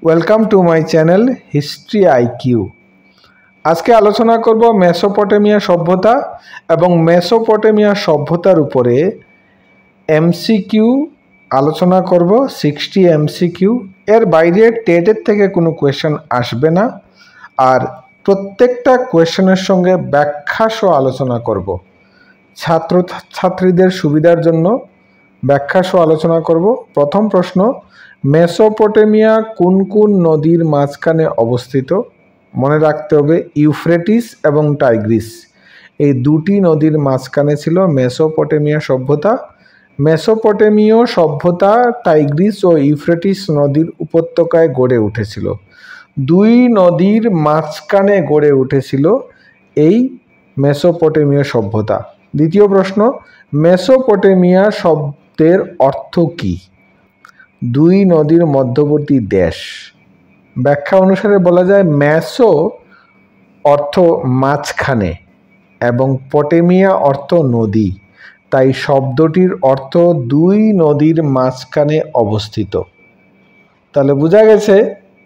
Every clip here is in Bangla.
Welcome to my channel history IQ. আজকে আলোচনা করব মেসোপটেমিয়া সভ্যতা এবং মেসোপটেমিয়া সভ্যতার উপরে এমসিকিউ আলোচনা করব। 60 এমসিকিউ, এর বাইরে টেটের থেকে কোনো কোয়েশ্চেন আসবে না। আর প্রত্যেকটা কোয়েশ্চেনের সঙ্গে ব্যাখ্যা সহ আলোচনা করব। ছাত্রছাত্রীদের সুবিধার জন্য ব্যাখ্যা সহ আলোচনা করব। প্রথম প্রশ্ন, মেসোপটেমিয়া কোন কোন নদীর মাঝখানে অবস্থিত? মনে রাখতে হবে ইউফ্রেটিস এবং টাইগ্রিস, এই দুটি নদীর মাঝখানে ছিল মেসোপটেমিয়া সভ্যতা। মেসোপটেমীয় সভ্যতা টাইগ্রিস ও ইউফ্রেটিস নদীর উপত্যকায় গড়ে উঠেছিল। দুই নদীর মাঝখানে গড়ে উঠেছিল এই মেসোপটেমীয় সভ্যতা। দ্বিতীয় প্রশ্ন, মেসোপটেমিয়া শব্দের অর্থ কী? দুই নদীর মধ্যবর্তী দেশ। ব্যাখ্যা অনুসারে বলা যায় মেসো অর্থ মাঝখানে এবং পটেমিয়া অর্থ নদী, তাই শব্দটির অর্থ দুই নদীর মাঝখানে অবস্থিত। তাহলে বোঝা গেছে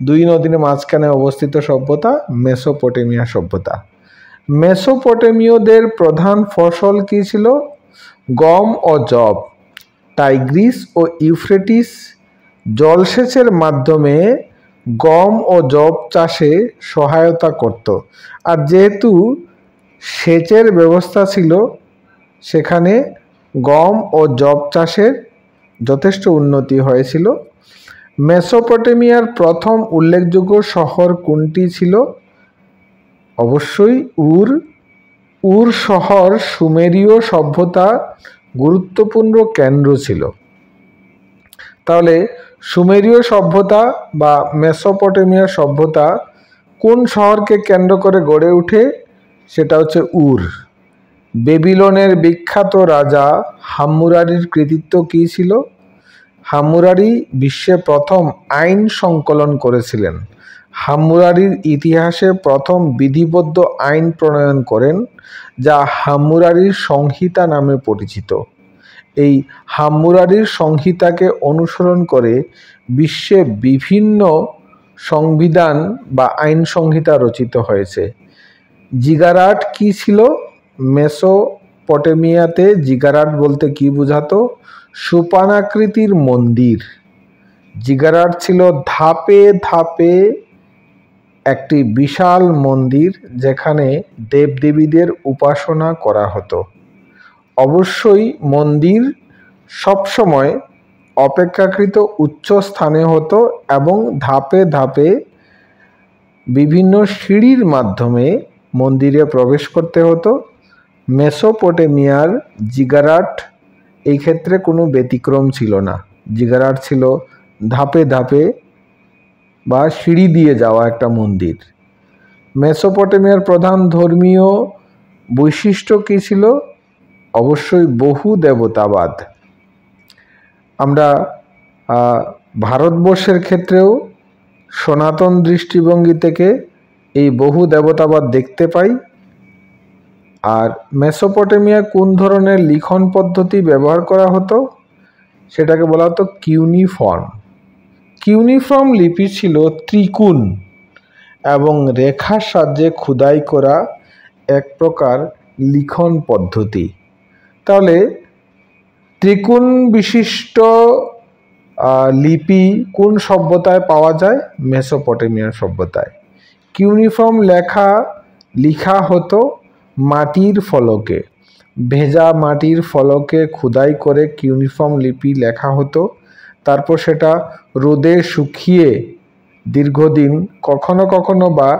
দুই নদীর মাঝখানে অবস্থিত সভ্যতা মেসোপটেমিয়া সভ্যতা। মেসোপটেমীয়দের প্রধান ফসল কী ছিল? গম ও যব। টাইগ্রিস ও ইউফ্রেটিস জলসেচের মাধ্যমে গম ও যব চাষে সহায়তা করত। আর যেহেতু সেচের ব্যবস্থা ছিল, সেখানে গম ও যব চাষের যথেষ্ট উন্নতি হয়েছিল। মেসোপটেমিয়ার প্রথম উল্লেখযোগ্য শহর কোনটি ছিল? অবশ্যই উর। উর শহর সুমেরীয় সভ্যতা গুরুত্বপূর্ণ কেন্দ্র ছিল। তাহলে সুমেরীয় সভ্যতা বা মেসোপটেমিয়া সভ্যতা কোন শহরকে কেন্দ্র করে গড়ে ওঠে? সেটা হচ্ছে উর। বেবিলনের বিখ্যাত রাজা হাম্মুরারির কৃতিত্ব কী ছিল? হাম্মুরারি বিশ্বে প্রথম আইন সংকলন করেছিলেন। হাম্মুরারির ইতিহাসে প্রথম বিধিবদ্ধ আইন প্রণয়ন করেন, যা হাম্মুরারির সংহিতা নামে পরিচিত। এই হাম্মুরারির সংহিতাকে অনুসরণ করে বিশ্বে বিভিন্ন সংবিধান বা আইন সংহিতা রচিত হয়েছে। জিগারাট কি ছিল? মেসোপটেমিয়াতে জিগারাট বলতে কি বোঝাতো? সোপানাকৃতির মন্দির। জিগারাট ছিল ধাপে ধাপে একটি বিশাল মন্দির, যেখানে দেবদেবীদের উপাসনা করা হতো। অবশ্যই মন্দির সবসময় অপেক্ষাকৃত উচ্চ স্থানে হতো এবং ধাপে ধাপে বিভিন্ন সিঁড়ির মাধ্যমে মন্দিরে প্রবেশ করতে হতো। মেসোপটেমিয়ার জিগারাট এই ক্ষেত্রে কোনো ব্যতিক্রম ছিল না। জিগারাট ছিল ধাপে ধাপে বা সিঁড়ি দিয়ে যাওয়া একটা মন্দির। মেসোপটেমিয়ার প্রধান ধর্মীয় বৈশিষ্ট্য কী ছিল? অবশ্যই বহু দেবতাবাদ। আমরা ভারতবর্ষের ক্ষেত্রেও সনাতন দৃষ্টিভঙ্গি থেকে এই বহু দেবতাবাদ দেখতে পাই। আর মেসোপটেমিয়া কোন ধরনের লিখন পদ্ধতি ব্যবহার করা হতো? সেটাকে বলা হতো কিউনিফর্ম। কিউনিফর্ম লিপি ছিল ত্রিকোণ এবং রেখার সাহায্যে খোদাই করা এক প্রকার লিখন পদ্ধতি। তাহলে ত্রিকোণ বিশিষ্ট লিপি কোন সভ্যতায় পাওয়া যায়? মেসোপটেমিয়ার সভ্যতায়। কিউনিফর্ম লিখা হতো মাটির ফলকে। ভেজা মাটির ফলকে খোদাই করে কিউনিফর্ম লিপি লেখা হতো। তারপর সেটা রোদে শুকিয়ে দীর্ঘদিন, কখনো কখনো বা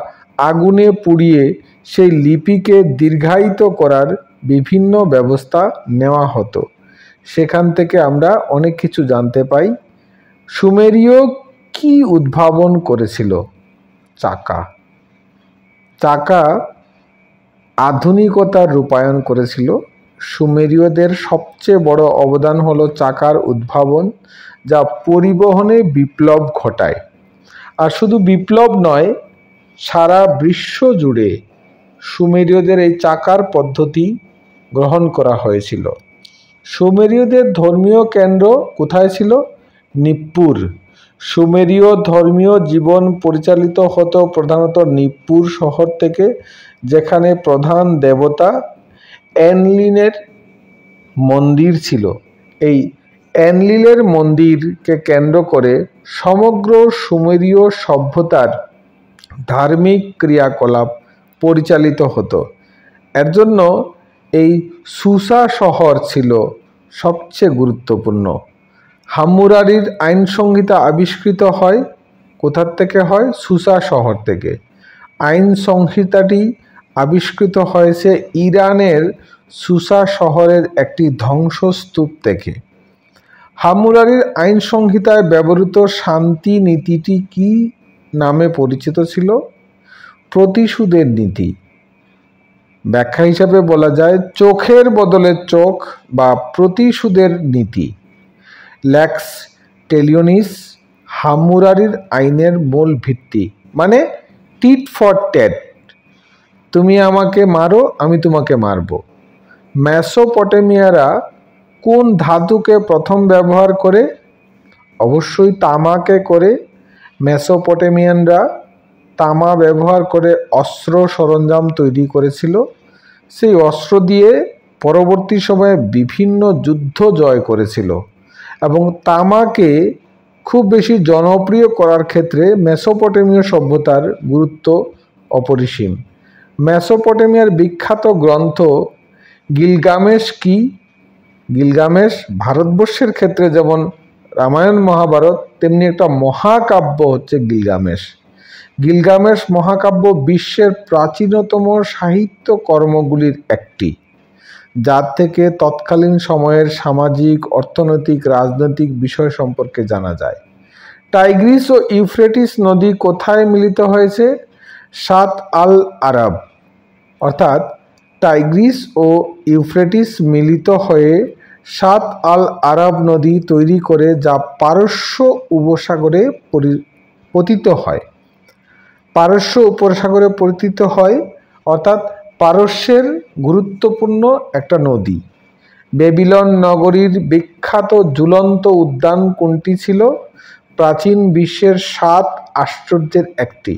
আগুনে পুড়িয়ে সেই লিপিকে দীর্ঘায়িত করার বিভিন্ন ব্যবস্থা নেওয়া হতো। সেখান থেকে আমরা অনেক কিছু জানতে পাই। সুমেরীয় কি উদ্ভাবন করেছিল? চাকা। চাকা আধুনিকতার রূপায়ণ করেছিল। সুমেরীয়দের সবচেয়ে বড় অবদান হলো চাকার উদ্ভাবন, যা পরিবহনে বিপ্লব ঘটায়। আর শুধু বিপ্লব নয়, সারা বিশ্ব জুড়ে সুমেরীয়দের এই চাকার পদ্ধতি গ্রহণ করা হয়েছিল। সুমেরীয়দের ধর্মীয় কেন্দ্র কোথায় ছিল? নিপ্পুর। সুমেরীয় ধর্মীয় জীবন পরিচালিত হতো প্রধানত নিপ্পুর শহর থেকে, যেখানে প্রধান দেবতা এনলিলের মন্দির ছিল। এই এনলিলের মন্দিরকে কেন্দ্র করে সমগ্র সুমেরীয় সভ্যতার ধার্মিক ক্রিয়াকলাপ পরিচালিত হতো। এর জন্য এই সুসা শহর ছিল সবচেয়ে গুরুত্বপূর্ণ। হাম্মুরারির আইন সংহিতা আবিষ্কৃত হয় কোথার থেকে? হয় সুসা শহর থেকে। আইন সংহিতাটি আবিষ্কৃত হয়েছে ইরানের সুসা শহরের একটি ধ্বংসস্তূপ থেকে। হাম্মুরারির আইন সংহিতায় ব্যবহৃত শান্তি নীতিটি কি নামে পরিচিত ছিল? প্রতিশোধের নীতি। ব্যাখ্যা হিসাবে বলা যায় চোখের বদলে চোখ বা প্রতিশোধের নীতি। লেক্স টেলিওনিস হাম্মুরারির আইনের মূল ভিত্তি, মানে টিট ফর ট্যাট, তুমি আমাকে মারো আমি তোমাকে মারব। মেসোপটেমিয়ারা কোন ধাতুকে প্রথম ব্যবহার করে? অবশ্যই তামাকে করে। মেসোপটেমিয়ানরা তামা ব্যবহার করে অস্ত্র সরঞ্জাম তৈরি করেছিল। সেই অস্ত্র দিয়ে পরবর্তী সময়ে বিভিন্ন যুদ্ধ জয় করেছিল এবং তামাকে খুব বেশি জনপ্রিয় করার ক্ষেত্রে মেসোপটেমীয় সভ্যতার গুরুত্ব অপরিসীম। মেসোপটেমিয়ার বিখ্যাত গ্রন্থ গিলগামেশ কি? গিলগামেশ ভারতবর্ষের ক্ষেত্রে যেমন রামায়ণ মহাভারত, তেমনি একটা মহাকাব্য হচ্ছে গিলগামেশ। গিলগামেশ মহাকাব্য বিশ্বের প্রাচীনতম সাহিত্য কর্মগুলির একটি, যার থেকে তৎকালীন সময়ের সামাজিক, অর্থনৈতিক, রাজনৈতিক বিষয় সম্পর্কে জানা যায়। টাইগ্রিস ও ইউফ্রেটিস নদী কোথায় মিলিত হয়েছে? শাত আল আরব, অর্থাৎ টাইগ্রিস ও ইউফ্রেটিস মিলিত হয়ে শাত আল আরব নদী তৈরি করে, যা পারস্য উপসাগরে পতিত হয়। পারস্য উপসাগরে পতিত হয় অর্থাৎ পারস্যের গুরুত্বপূর্ণ একটা নদী। বেবিলন নগরীর বিখ্যাত ঝুলন্ত উদ্যান কোনটি ছিল? প্রাচীন বিশ্বের 7 আশ্চর্যের একটি।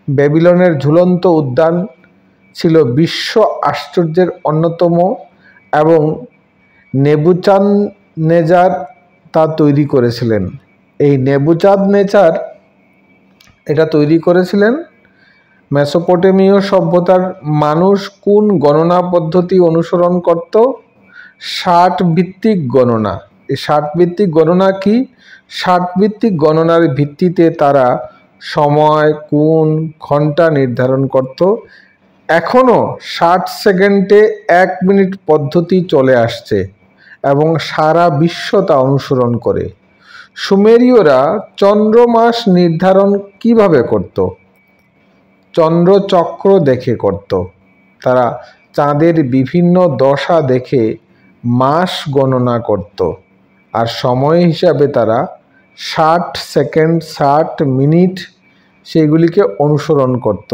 বেবিলনের ঝুলন্ত উদ্যান ছিল বিশ্ব আশ্চর্যের অন্যতম এবং নেবুচাদনেজার তা তৈরি করেছিলেন। এই নেবুচাদনেজার এটা তৈরি করেছিলেন। মেসোপটেমীয় সভ্যতার মানুষ কোন গণনা পদ্ধতি অনুসরণ করত? 60 ভিত্তিক গণনা। এই 60 ভিত্তিক গণনা কি? 60 ভিত্তিক গণনার ভিত্তিতে তারা সময়, কোণ, ঘন্টা নির্ধারণ করত। এখনও 60 সেকেন্ডে 1 মিনিট পদ্ধতি চলে আসছে এবং সারা বিশ্ব তা অনুসরণ করে। সুমেরীয়রা চন্দ্রমাস নির্ধারণ কিভাবে করত? চন্দ্রচক্র দেখে করত। তারা চাঁদের বিভিন্ন দশা দেখে মাস গণনা করত আর সময় হিসাবে তারা 60 সেকেন্ড, 60 মিনিট সেগুলিকে অনুসরণ করত।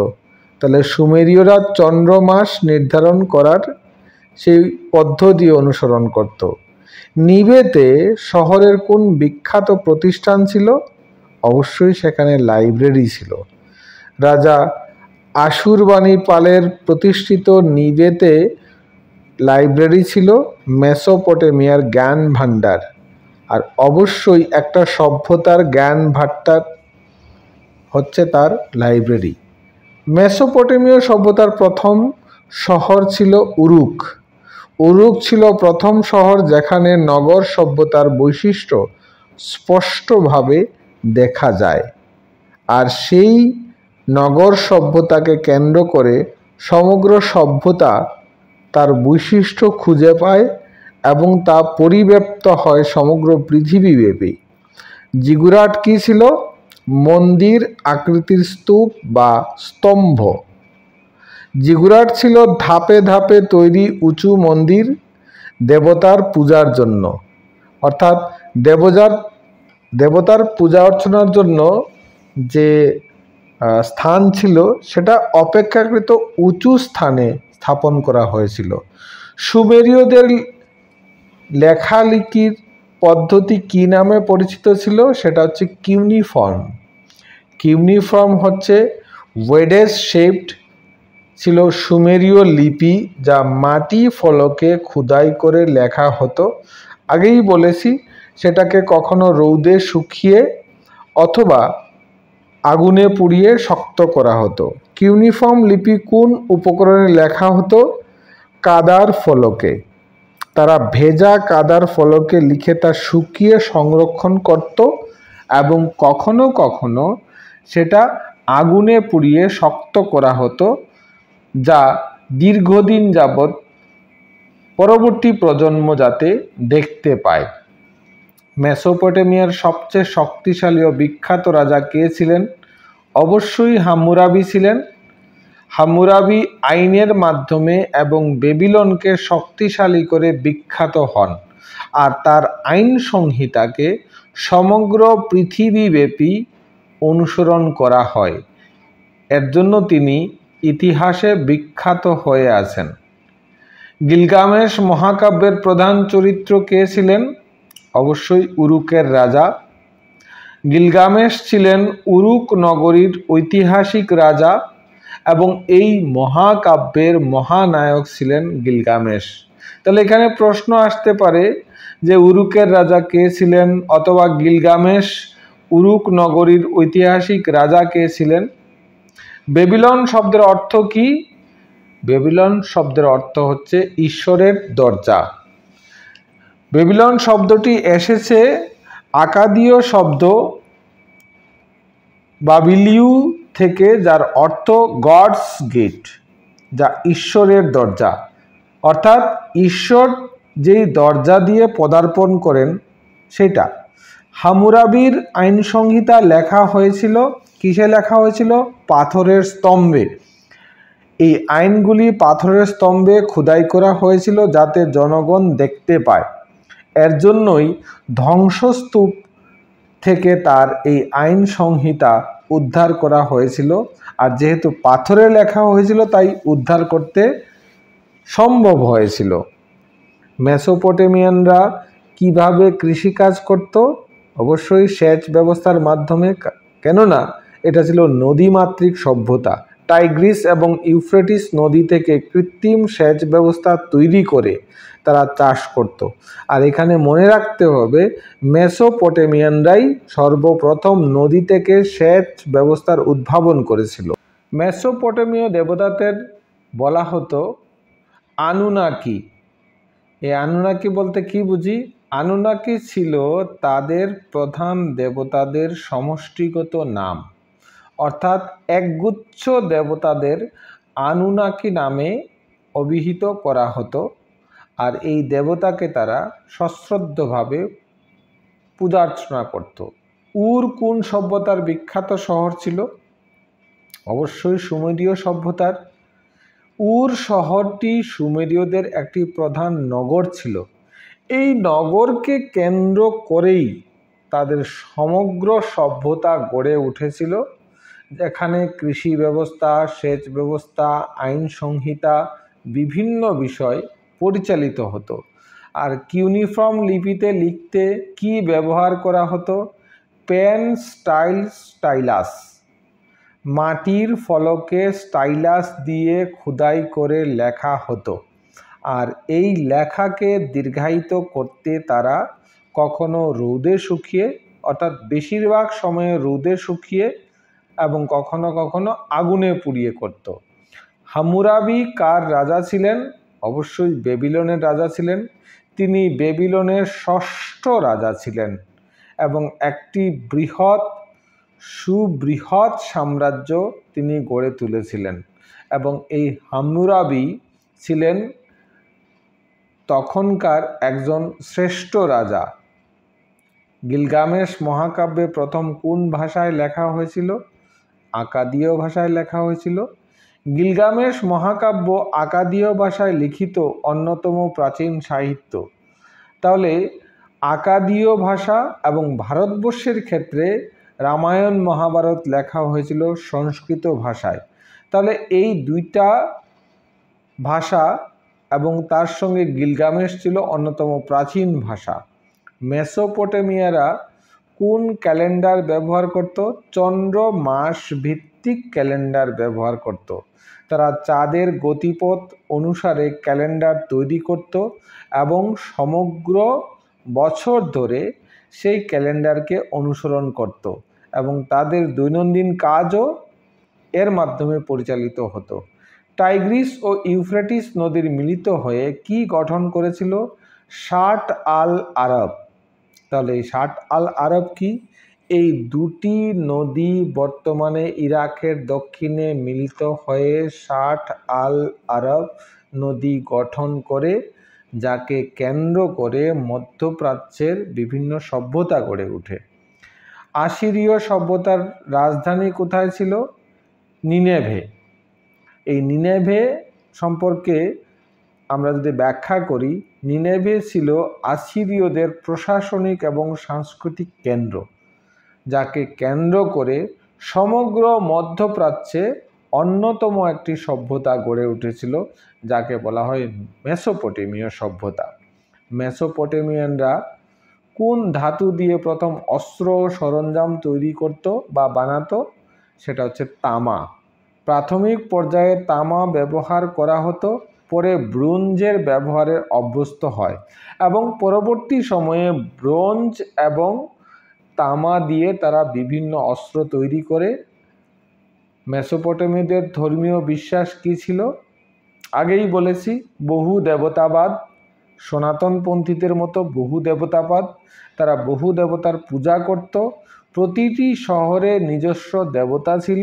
তাহলে সুমেরীয়রা চন্দ্রমাস নির্ধারণ করার সেই পদ্ধতি অনুসরণ করত। নিবেতে শহরের কোন বিখ্যাত প্রতিষ্ঠান ছিল? অবশ্যই সেখানে লাইব্রেরি ছিল। রাজা আশুরবাণীপালের প্রতিষ্ঠিত নিবেতে লাইব্রেরি ছিল মেসোপটেমিয়ার জ্ঞান ভাণ্ডার। আর অবশ্যই একটা সভ্যতার জ্ঞান ভাণ্ডার হচ্ছে তার লাইব্রেরি। মেসোপটেমীয় সভ্যতার প্রথম শহর ছিল উরুক। উরুক ছিল প্রথম শহর যেখানে নগর সভ্যতার বৈশিষ্ট্য স্পষ্টভাবে দেখা যায়। আর সেই নগর সভ্যতাকে কেন্দ্র করে সমগ্র সভ্যতা তার বৈশিষ্ট্য খুঁজে পায় এবং তা পরিব্যাপ্ত হয় সমগ্র পৃথিবীব্যাপী। জিগুরাট কি ছিল? মন্দির আকৃতির স্তূপ বা স্তম্ভ। জিগুরাট ছিল ধাপে ধাপে তৈরি উঁচু মন্দির দেবতার পূজার জন্য, অর্থাৎ দেবতার পূজা অর্চনার জন্য যে স্থান ছিল সেটা অপেক্ষাকৃত উঁচু স্থানে স্থাপন করা হয়েছিল। সুমেরীয়দের লেখালেখির পদ্ধতি কি নামে পরিচিত ছিল? সেটা হচ্ছে কিউনিফর্ম। কিউনিফর্ম হচ্ছে ওয়েডেজ শেপড ছিল সুমেরীয় লিপি, যা মাটি ফলকে খোদাই করে লেখা হতো। আগেই বলেছি, সেটাকে কখনো রৌদে শুকিয়ে অথবা আগুনে পুড়িয়ে শক্ত করা হতো। কিউনিফর্ম লিপি কোন উপকরণে লেখা হতো? কাদার ফলকে। তারা ভেজা কাদার ফলকে লিখে তা শুকিয়ে সংরক্ষণ করত এবং কখনো কখনো সেটা আগুনে পুড়িয়ে শক্ত করা হতো, যা দীর্ঘদিন যাবৎ পরবর্তী প্রজন্ম যাতে দেখতে পায়। মেসোপটেমিয়ার সবচেয়ে শক্তিশালী ও বিখ্যাত রাজা কে ছিলেন? অবশ্যই হাম্মুরাবি ছিলেন। হাম্মুরাবি আইনের মাধ্যমে এবং বেবিলনকে শক্তিশালী করে বিখ্যাত হন, আর তার আইন সংহিতাকে সমগ্র পৃথিবীব্যাপী অনুসরণ করা হয়। এর জন্য তিনি ইতিহাসে বিখ্যাত হয়ে আছেন। গিলগামেশ মহাকাব্যের প্রধান চরিত্র কে ছিলেন? অবশ্যই উরুকের রাজা। গিলগামেশ ছিলেন উরুক নগরীর ঐতিহাসিক রাজা এবং এই মহাকাব্যের মহানায়ক ছিলেন গিলগামেশ। তাহলে এখানে প্রশ্ন আসতে পারে যে উরুকের রাজা কে ছিলেন, অথবা গিলগামেশ উরুক নগরীর ঐতিহাসিক রাজা কে ছিলেন? বেবিলন শব্দের অর্থ কি? বেবিলন শব্দের অর্থ হচ্ছে ঈশ্বরের দরজা। বেবিলন শব্দটি এসেছে আকাদীয় শব্দ বাবিলিউ থেকে, যার অর্থ গডস গেট, যা ঈশ্বরের দরজা। অর্থাৎ ঈশ্বর যেই দরজা দিয়ে পদার্পণ করেন সেটা। হাম্মুরাবির আইন সংহিতা লেখা হয়েছিল কিসে লেখা হয়েছিল? পাথরের স্তম্ভে। এই আইনগুলি পাথরের স্তম্ভে খোদাই করা হয়েছিল যাতে জনগণ দেখতে পায়। এর জন্যই ধ্বংসস্তূপ থেকে তার এই আইন সংহিতা উদ্ধার করা হয়েছিল, আর যেহেতু পাথরে লেখা হয়েছিল তাই উদ্ধার করতে সম্ভব হয়েছিল। মেসোপটেমিয়ানরা কিভাবে কৃষিকাজ করত? অবশ্যই সেচ ব্যবস্থার মাধ্যমে, কেননা এটা ছিল নদীমাতৃক সভ্যতা। টাইগ্রিস এবং ইউফ্রেটিস নদী থেকে কৃত্রিম সেচ ব্যবস্থা তৈরি করে তারা চাষ করত। আর এখানে মনে রাখতে হবে, মেসোপটেমিয়ানরাই সর্বপ্রথম নদী থেকে সেচ ব্যবস্থার উদ্ভাবন করেছিল। মেসোপটেমীয় দেবতাদের বলা হতো আনুনাকি। এই আনুনাকি বলতে কি বুঝি? আনুনাকি ছিল তাদের প্রধান দেবতাদের সমষ্টিগত নাম, অর্থাৎ একগুচ্ছ দেবতাদের আনুনাকি নামে অভিহিত করা হতো, আর এই দেবতাকে তারা সশ্রদ্ধভাবে পূজার্চনা করত। উর কোন সভ্যতার বিখ্যাত শহর ছিল? অবশ্যই সুমেরীয় সভ্যতার। উর শহরটি সুমেরীয়দের একটি প্রধান নগর ছিল। এই নগরকে কেন্দ্র করেই তাদের সমগ্র সভ্যতা গড়ে উঠেছিল, যেখানে কৃষি ব্যবস্থা, সেচ ব্যবস্থা, আইন সংহিতা বিভিন্ন বিষয় পরিচালিত হতো। আর কিউনিফর্ম লিপিতে লিখতে কি ব্যবহার করা হতো? Pen stylus. মাটির ফলকে স্টাইলাস দিয়ে খোদাই করে লেখা হতো, আর এই লেখাকে দীর্ঘায়িত করতে তারা কখনো রোদে শুকিয়ে, অর্থাৎ বেশিরভাগ সময়ে রোদে শুকিয়ে, এবং কখনো কখনো আগুনে পুড়িয়ে করত। হাম্মুরাবি কার রাজা ছিলেন? অবশ্যই বেবিলনের রাজা ছিলেন। তিনি বেবিলনের ষষ্ঠ রাজা ছিলেন এবং একটি সুবৃহৎ সাম্রাজ্য তিনি গড়ে তুলেছিলেন। এবং এই হাম্মুরাবি ছিলেন তখনকার একজন শ্রেষ্ঠ রাজা। গিলগামেশ মহাকাব্যে প্রথম কোন ভাষায় লেখা হয়েছিল? আকাদীয় ভাষায় লেখা হয়েছিল। গিলগামেশ মহাকাব্য আকাদীয় ভাষায় লিখিত অন্যতম প্রাচীন সাহিত্য। তাহলে আকাদীয় ভাষা এবং ভারতবর্ষের ক্ষেত্রে রামায়ণ মহাভারত লেখা হয়েছিল সংস্কৃত ভাষায়। তাহলে এই দুইটা ভাষা এবং তার সঙ্গে গিলগামেশ ছিল অন্যতম প্রাচীন ভাষা। মেসোপটেমিয়ারা কোন ক্যালেন্ডার ব্যবহার করত? চন্দ্র মাস ভিত্তিক ক্যালেন্ডার ব্যবহার করত। তারা চাঁদের গতিপথ অনুসারে ক্যালেন্ডার তৈরি করত এবং সমগ্র বছর ধরে সেই ক্যালেন্ডারকে অনুসরণ করত এবং তাদের দৈনন্দিন কাজও এর মাধ্যমে পরিচালিত হতো। টাইগ্রিস ও ইউফ্রেটিস নদীর মিলিত হয়ে কি গঠন করেছিল? শার্ট আল আরব। তাহলে এই শার্ট আল আরব কি? এই দুটি নদী বর্তমানে ইরাকের দক্ষিণে মিলিত হয়ে শার্ট আল আরব নদী গঠন করে, যাকে কেন্দ্র করে মধ্যপ্রাচ্যের বিভিন্ন সভ্যতা গড়ে ওঠে। আসিরীয় সভ্যতার রাজধানী কোথায় ছিল? নিনেভে। এই নিনেভে সম্পর্কে আমরা যদি ব্যাখ্যা করি, নিনেভে ছিল আসিরীয়দের প্রশাসনিক এবং সাংস্কৃতিক কেন্দ্র, যাকে কেন্দ্র করে সমগ্র মধ্যপ্রাচ্যে অন্যতম একটি সভ্যতা গড়ে উঠেছিল, যাকে বলা হয় মেসোপটেমীয় সভ্যতা। মেসোপটেমিয়ানরা কোন ধাতু দিয়ে প্রথম অস্ত্র সরঞ্জাম তৈরি করত বা বানাতো? সেটা হচ্ছে তামা। প্রাথমিক পর্যায়ে তামা ব্যবহার করা হতো, পরে ব্রোঞ্জের ব্যবহারে অভ্যস্ত হয় এবং পরবর্তী সময়ে ব্রোঞ্জ এবং তামা দিয়ে তারা বিভিন্ন অস্ত্র তৈরি করে। মেসোপটেমীয়দের ধর্মীয় বিশ্বাস কী ছিল? আগেই বলেছি, বহু দেবতাবাদ। সনাতনপন্থীদের মতো বহু দেবতাবাদ। তারা বহু দেবতার পূজা করত। প্রতিটি শহরে নিজস্ব দেবতা ছিল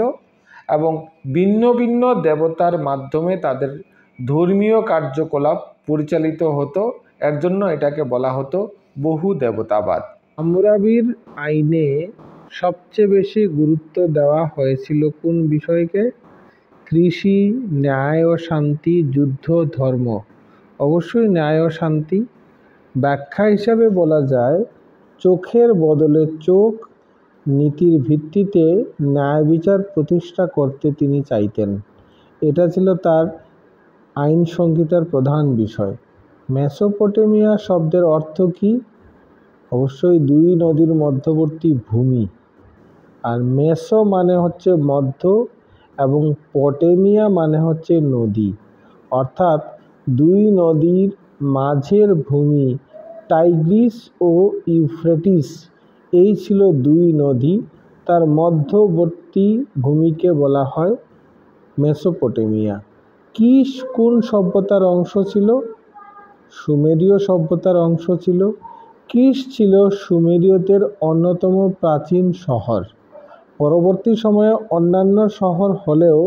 এবং ভিন্ন ভিন্ন দেবতার মাধ্যমে তাদের ধর্মীয় কার্যকলাপ পরিচালিত হতো। এর জন্য এটাকে বলা হতো বহু দেবতাবাদ। হাম্মুরাবির আইনে সবচেয়ে বেশি গুরুত্ব দেওয়া হয়েছিল কোন বিষয়কে? কৃষি, ন্যায় ও শান্তি, যুদ্ধ, ধর্ম। অবশ্যই ন্যায় ও শান্তি। ব্যাখ্যা হিসাবে বলা যায়, চোখের বদলে চোখ নীতির ভিত্তিতে ন্যায় বিচার প্রতিষ্ঠা করতে তিনি চাইতেন। এটা ছিল তার আইন সংহিতার প্রধান বিষয়। মেসোপটেমিয়া শব্দের অর্থ কি? অবশ্যই দুই নদীর মধ্যবর্তী ভূমি। আর মেসো মানে হচ্ছে মধ্য এবং পটেমিয়া মানে হচ্ছে নদী, অর্থাৎ দুই নদীর মাঝের ভূমি। টাইগ্রিস ও ইউফ্রেটিস এই ছিল দুই নদী, তার মধ্যবর্তী ভূমিকে বলা হয় মেসোপটেমিয়া। কিশ কোন সভ্যতার অংশ ছিল? সুমেরীয় সভ্যতার অংশ ছিল। কিশ ছিল সুমেরীয়দের অন্যতম প্রাচীন শহর। পরবর্তী সময়ে অন্যান্য শহর হলেও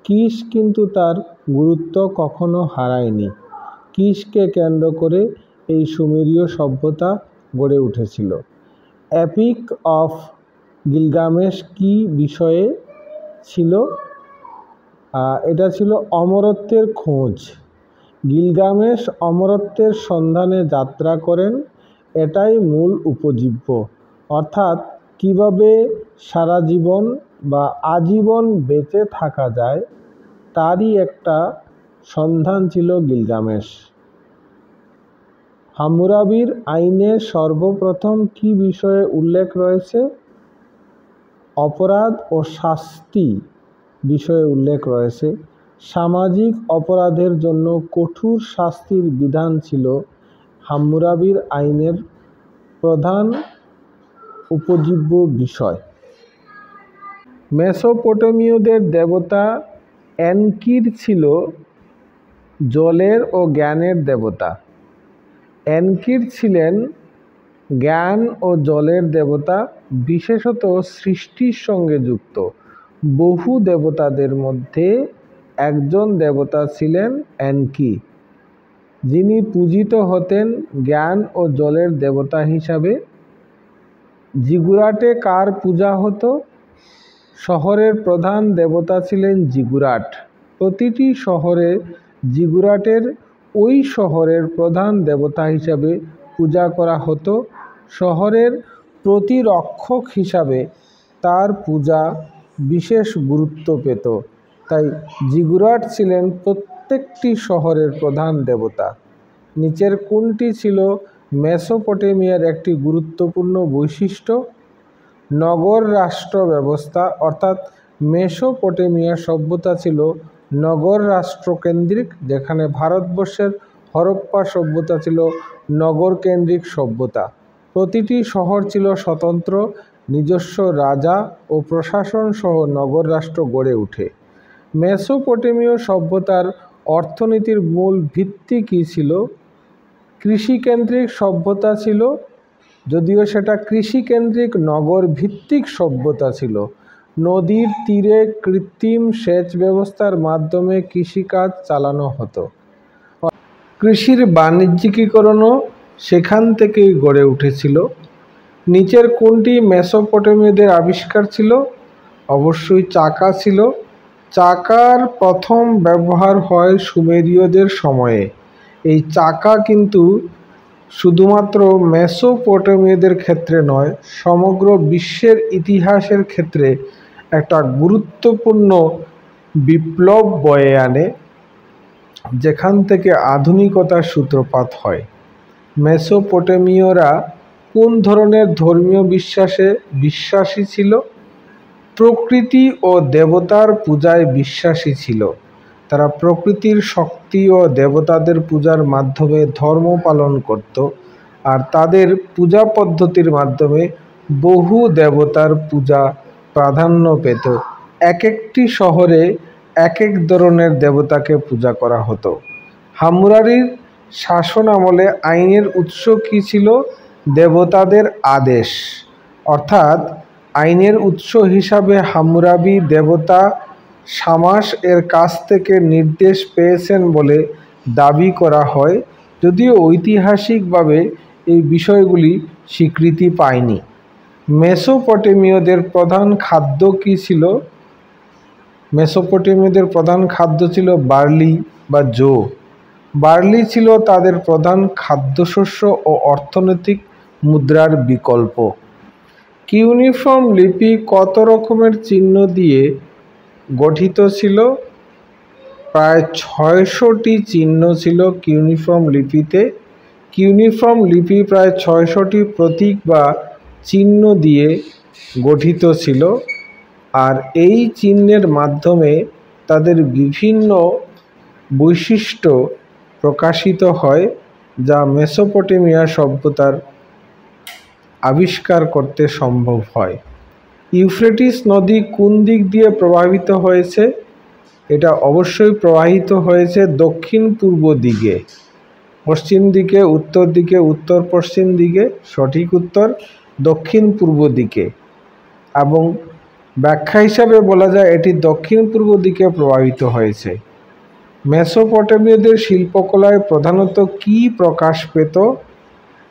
কিশ কিন্তু তার গুরুত্ব কখনো হারায়নি। কিশকে কেন্দ্র করে এই সুমেরীয় সভ্যতা গড়ে উঠেছিল। এপিক অফ গিলগামেশ কি বিষয়ে ছিল? এটা ছিল অমরত্বের খোঁজ। গিলগামেশ অমরত্বের সন্ধানে যাত্রা করেন, এটাই মূল উপজীব্য। অর্থাৎ কিভাবে সারা জীবন বা আজীবন বেঁচে থাকা যায় তারই একটা সন্ধান ছিল গিলগামেশ। হাম্মুরাবির আইনে সর্বপ্রথম কি বিষয়ে উল্লেখ রয়েছে? অপরাধ ও শাস্তি বিষয়ে উল্লেখ রয়েছে। সামাজিক অপরাধের জন্য কঠোর শাস্তির বিধান ছিল হাম্মুরাবির আইনের প্রধান উপজীব্য বিষয়। মেসোপটেমীয়দের দেবতা এনকির ছিল জলের ও জ্ঞানের দেবতা। এনকির ছিলেন জ্ঞান ও জলের দেবতা, বিশেষত সৃষ্টির সঙ্গে যুক্ত। বহু দেবতাদের মধ্যে একজন দেবতা ছিলেন এনকি, যিনি পূজিত হতেন জ্ঞান ও জলের দেবতা হিসাবে। জিগুরাটে কার পূজা হতো? শহরের প্রধান দেবতা ছিলেন জিগুরাট। প্রতিটি শহরে জিগুরাটের ওই শহরের প্রধান দেবতা হিসাবে পূজা করা হতো। শহরের প্রতিরক্ষক হিসাবে তার পূজা বিশেষ গুরুত্ব পেত। তাই জিগুরাট ছিলেন প্রত্যেকটি শহরের প্রধান দেবতা। নিচের কোনটি ছিল মেসোপটেমিয়ার একটি গুরুত্বপূর্ণ বৈশিষ্ট্য নগর রাষ্ট্র ব্যবস্থা, অর্থাৎ মেসোপটেমিয়া সভ্যতা ছিল নগর রাষ্ট্রকেন্দ্রিক, যেখানে ভারতবর্ষের হরপ্পা সভ্যতা ছিল নগর কেন্দ্রিক সভ্যতা। প্রতিটি শহর ছিল স্বতন্ত্র, নিজস্ব রাজা ও প্রশাসন সহ নগর রাষ্ট্র গড়ে ওঠে। মেসোপটেমীয় সভ্যতার অর্থনীতির মূল ভিত্তি কী ছিল? কৃষিকেন্দ্রিক সভ্যতা ছিল, যদিও সেটা কৃষিকেন্দ্রিক নগর ভিত্তিক সভ্যতা ছিল। নদীর তীরে কৃত্রিম সেচ ব্যবস্থার মাধ্যমে কৃষিকাজ চালানো হতো। কৃষির বাণিজ্যিকীকরণও সেখান থেকেই গড়ে উঠেছিল। নিচের কোনটি মেসোপটেমীয়দের আবিষ্কার ছিল? অবশ্যই চাকা ছিল। চাকার প্রথম ব্যবহার হয় সুমেরীয়দের সময়ে। এই চাকা কিন্তু শুধুমাত্র মেসোপটেমীয়দের ক্ষেত্রে নয়, সমগ্র বিশ্বের ইতিহাসের ক্ষেত্রে একটা গুরুত্বপূর্ণ বিপ্লব বয়ে আনে, যেখান থেকে আধুনিকতার সূত্রপাত হয়। মেসোপটেমীয়রা কোন ধরনের ধর্মীয় বিশ্বাসে বিশ্বাসী ছিল? প্রকৃতি ও দেবতার পূজায় বিশ্বাসী ছিল। তারা প্রকৃতির শক্তি ও দেবতাদের পূজার মাধ্যমে ধর্ম পালন করত, আর তাদের পূজা পদ্ধতির মাধ্যমে বহু দেবতার পূজা প্রাধান্য পেত। এক একটি শহরে এক এক ধরনের দেবতাকে পূজা করা হতো। হাম্মুরাবির শাসন আমলে আইনের উৎস কী ছিল? দেবতাদের আদেশ। অর্থাৎ আইনের উৎস হিসাবে হাম্মুরাবি দেবতা শামাস এর কাছ থেকে নির্দেশ পেয়েছেন বলে দাবি করা হয়, যদিও ঐতিহাসিকভাবে এই বিষয়গুলি স্বীকৃতি পায়নি। মেসোপটেমীয়দের প্রধান খাদ্য কী ছিল? মেসোপটেমীয়দের প্রধান খাদ্য ছিল বার্লি বা জো। বার্লি ছিল তাদের প্রধান খাদ্যশস্য ও অর্থনৈতিক মুদ্রার বিকল্প। কিউনিফর্ম লিপি কত রকমের চিহ্ন দিয়ে গঠিত ছিল? প্রায় ৬০০টি চিহ্ন ছিল কিউনিফর্ম লিপিতে। কিউনিফর্ম লিপি প্রায় ৬০০টি প্রতীক বা চিহ্ন দিয়ে গঠিত ছিল, আর এই চিহ্নের মাধ্যমে তাদের বিভিন্ন বৈশিষ্ট্য প্রকাশিত হয়, যা মেসোপটেমিয়া সভ্যতার আবিষ্কার করতে সম্ভব হয়। ইউফ্রেটিস নদী কোন দিক দিয়ে প্রবাহিত হয়েছে? এটা অবশ্যই প্রবাহিত হয়েছে দক্ষিণ পূর্ব দিকে। পশ্চিম দিকে, উত্তর দিকে, উত্তর পশ্চিম দিকে, সঠিক উত্তর দক্ষিণ পূর্ব দিকে। এবং ব্যাখ্যা হিসাবে বলা যায় এটি দক্ষিণ পূর্ব দিকে প্রবাহিত হয়েছে। মেসোপটেমীয়দের শিল্পকলায় প্রধানত কী প্রকাশ পেত?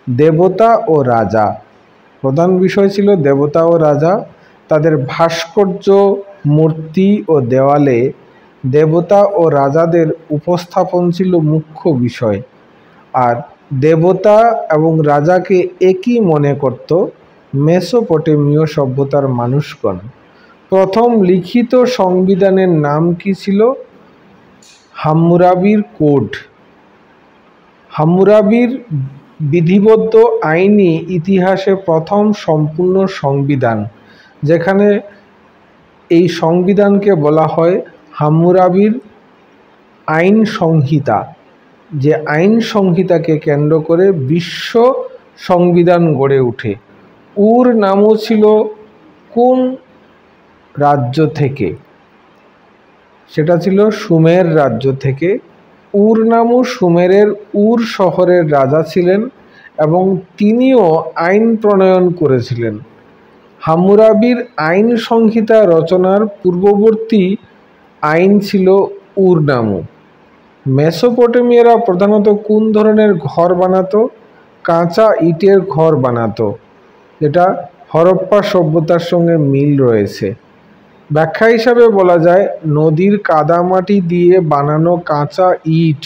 দেবতা ও রাজা। প্রধান বিষয় ছিল দেবতা ও রাজা। তাদের ভাস্কর্য, মূর্তি ও দেওয়ালে দেবতা ও রাজাদের উপস্থাপন ছিল মুখ্য বিষয়, আর দেবতা এবং রাজাকে একই মনে করত মেসোপটেমীয় সভ্যতার মানুষগণ। প্রথম লিখিত সংবিধানের নাম কি ছিল? হাম্মুরাবির কোড। হাম্মুরাবির বিধিবদ্ধ আইনি ইতিহাসে প্রথম সম্পূর্ণ সংবিধান, যেখানে এই সংবিধানকে বলা হয় হাম্মুরাবির আইন সংহিতা। যে আইন সংহিতাকে কেন্দ্র করে বিশ্ব সংবিধান গড়ে ওঠে। উর নামও ছিল কোন রাজ্য থেকে? সেটা ছিল সুমের রাজ্য থেকে। উর নামও সুমেরের উর শহরের রাজা ছিলেন এবং তিনিও আইন প্রণয়ন করেছিলেন। হাম্মুরাবির আইন সংহিতা রচনার পূর্ববর্তী আইন ছিল উর নামু। মেসোপটেমিয়ারা প্রধানত কোন ধরনের ঘর বানাতো? কাঁচা ইটের ঘর বানাতো, যেটা হরপ্পা সভ্যতার সঙ্গে মিল রয়েছে। ব্যাখ্যা হিসাবে বলা যায় নদীর কাদামাটি দিয়ে বানানো কাঁচা ইট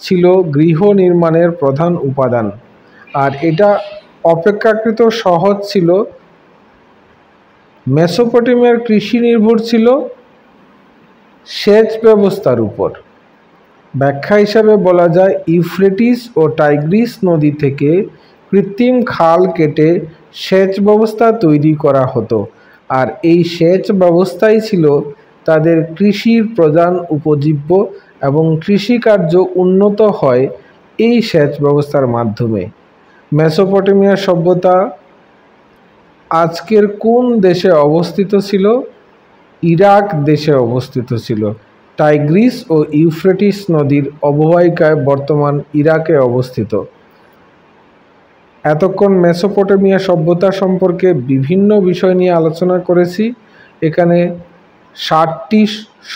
ছিল গৃহ নির্মাণের প্রধান উপাদান, আর এটা অপেক্ষাকৃত সহজ ছিল। মেসোপটেমিয়ার কৃষি নির্ভর ছিল সেচ ব্যবস্থার উপর। ব্যাখ্যা হিসাবে বলা যায় ইউফ্রেটিস ও টাইগ্রিস নদী থেকে কৃত্রিম খাল কেটে সেচ ব্যবস্থা তৈরি করা হতো, আর এই সেচ ব্যবস্থাই ছিল তাদের কৃষির প্রধান উপজীব্য এবং কৃষিকার্য উন্নত হয় এই সেচ ব্যবস্থার মাধ্যমে। মেসোপটেমিয়া সভ্যতা আজকের কোন দেশে অবস্থিত ছিল? ইরাক দেশে অবস্থিত ছিল। টাইগ্রিস ও ইউফ্রেটিস নদীর অববাহিকায় বর্তমান ইরাকে অবস্থিত। এতক্ষণ মেসোপটেমিয়া সভ্যতা সম্পর্কে বিভিন্ন বিষয় নিয়ে আলোচনা করেছি। এখানে 60টি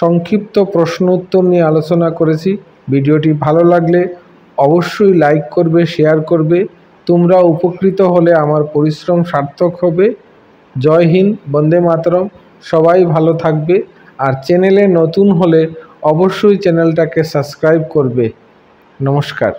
সংক্ষিপ্ত প্রশ্ন উত্তর নিয়ে আলোচনা করেছি। ভিডিওটি ভালো লাগলে অবশ্যই লাইক করবে, শেয়ার করবে। তোমরা উপকৃত হলে আমার পরিশ্রম সার্থক হবে। জয় হিন্দ, বন্দে মাতরম। সবাই ভালো থাকবে। আর চ্যানেলে নতুন হলে অবশ্যই চ্যানেলটাকে সাবস্ক্রাইব করবে। নমস্কার।